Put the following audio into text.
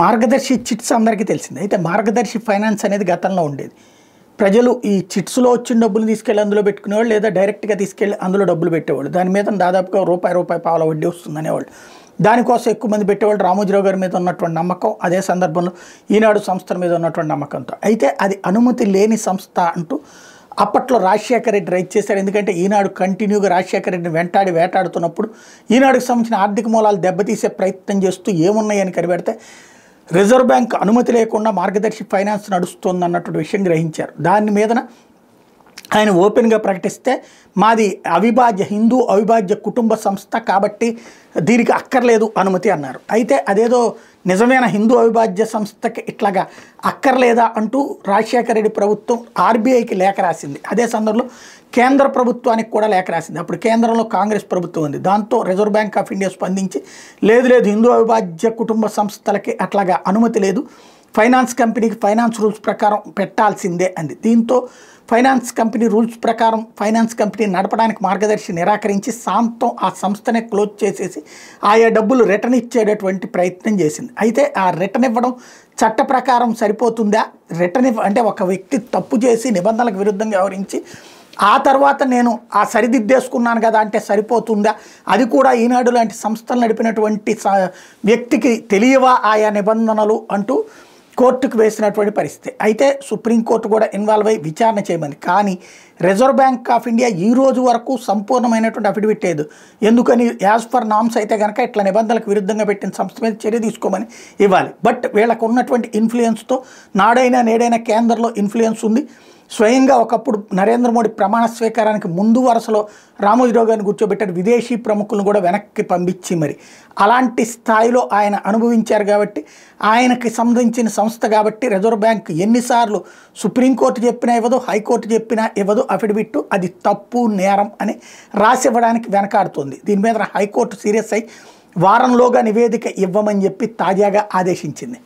మార్గదర్శి chits అందరికీ తెలిసింది. అయితే మార్గదర్శి ఫైనాన్స్ అనేది గతంలో ఉండేది. ప్రజలు ఈ చిట్స్‌లో వచ్చిన డబ్బులు తీసుకెళ్ళి అందులో పెట్టుకునేవాళ్ళు, లేదా డైరెక్ట్‌గా తీసుకెళ్ళి అందులో డబ్బులు పెట్టేవాళ్ళు. దాని మీద దాదాపుగా రూపాయి పావలా వడ్డీ వస్తుందనేవాళ్ళు. దానికోసం ఎక్కువ మంది పెట్టేవాళ్ళు. రామోజీరావు గారి మీద ఉన్నటువంటి నమ్మకం, అదే సందర్భంలో ఈనాడు సంస్థల మీద ఉన్నటువంటి నమ్మకంతో. అయితే అది అనుమతి లేని సంస్థ అంటూ అప్పట్లో రాజశేఖర రెడ్డి రైట్ చేశారు. ఎందుకంటే ఈనాడు కంటిన్యూగా రాజశేఖర రెడ్డిని వేటాడుతున్నప్పుడు ఈనాడుకు సంబంధించిన ఆర్థిక మూలాలు దెబ్బతీసే ప్రయత్నం చేస్తూ ఏమున్నాయని కనిపెడితే రిజర్వ్ బ్యాంక్ అనుమతి లేకుండా మార్గదర్శి ఫైనాన్స్ నడుస్తుందన్నటువంటి విషయం గ్రహించారు. దాని మీదన ఆయన ఓపెన్గా ప్రకటిస్తే మాది హిందూ అవిభాజ్య కుటుంబ సంస్థ కాబట్టి దీనికి అక్కర్లేదు అనుమతి అన్నారు. అయితే అదేదో నిజమైన హిందూ అవిభాజ్య సంస్థకి ఇట్లాగా అక్కర్లేదా అంటూ రాజశేఖర రెడ్డి ప్రభుత్వం ఆర్బీఐకి లేఖ రాసింది. అదే సందర్భంలో కేంద్ర ప్రభుత్వానికి కూడా లేఖ రాసింది. అప్పుడు కేంద్రంలో కాంగ్రెస్ ప్రభుత్వం ఉంది. దాంతో రిజర్వ్ బ్యాంక్ ఆఫ్ ఇండియా స్పందించి లేదు హిందూ అవిభాజ్య కుటుంబ సంస్థలకి అట్లాగా అనుమతి లేదు, ఫైనాన్స్ కంపెనీకి ఫైనాన్స్ రూల్స్ ప్రకారం పెట్టాల్సిందే అంది. దీంతో ఫైనాన్స్ కంపెనీ రూల్స్ ప్రకారం ఫైనాన్స్ కంపెనీ నడపడానికి మార్గదర్శి నిరాకరించి సాంతం ఆ సంస్థనే క్లోజ్ చేసేసి ఆయా డబ్బులు రిటర్న్ ఇచ్చేటటువంటి ప్రయత్నం చేసింది. అయితే ఆ రిటర్న్ ఇవ్వడం చట్ట ప్రకారం సరిపోతుందా? రిటర్న్ అంటే ఒక వ్యక్తి తప్పు చేసి నిబంధనలకు విరుద్ధంగా వ్యవహరించి ఆ తర్వాత నేను ఆ సరిదిద్దేసుకున్నాను కదా అంటే సరిపోతుందా? అది కూడా ఈనాడు లాంటి సంస్థలు నడిపినటువంటి వ్యక్తికి తెలియవా ఆయా నిబంధనలు అంటూ కోర్టుకు వేసినటువంటి పరిస్థితి. అయితే సుప్రీంకోర్టు కూడా ఇన్వాల్వ్ అయ్యి విచారణ చేయమని. కానీ రిజర్వ్ బ్యాంక్ ఆఫ్ ఇండియా ఈ రోజు వరకు సంపూర్ణమైనటువంటి అఫిడవిట్ లేదు. ఎందుకని యాజ్ పర్ నామ్స్ అయితే కనుక ఇట్లా నిబంధనలకు విరుద్ధంగా పెట్టిన సంస్థ మీద చర్య తీసుకోమని ఇవ్వాలి. బట్ వీళ్ళకు ఉన్నటువంటి ఇన్ఫ్లుయెన్స్తో నాడైనా నేడైనా కేంద్రంలో ఇన్ఫ్లుయెన్స్ ఉంది. స్వయంగా ఒకప్పుడు నరేంద్ర మోడీ ప్రమాణ స్వీకారానికి ముందు వరుసలో రామోజీరావు గారిని కూర్చోబెట్టారు. విదేశీ ప్రముఖులను కూడా వెనక్కి పంపించి మరి అలాంటి స్థాయిలో ఆయన అనుభవించారు. కాబట్టి ఆయనకి సంబంధించిన సంస్థ కాబట్టి రిజర్వ్ బ్యాంక్ ఎన్నిసార్లు సుప్రీంకోర్టు చెప్పినా ఇవ్వదు, హైకోర్టు చెప్పినా ఇవ్వదు అఫిడవిట్. అది తప్పు నేరం అని రాసివ్వడానికి వెనకాడుతుంది. దీని మీద హైకోర్టు సీరియస్ అయి వారంలోగా నివేదిక ఇవ్వమని చెప్పి తాజాగా ఆదేశించింది.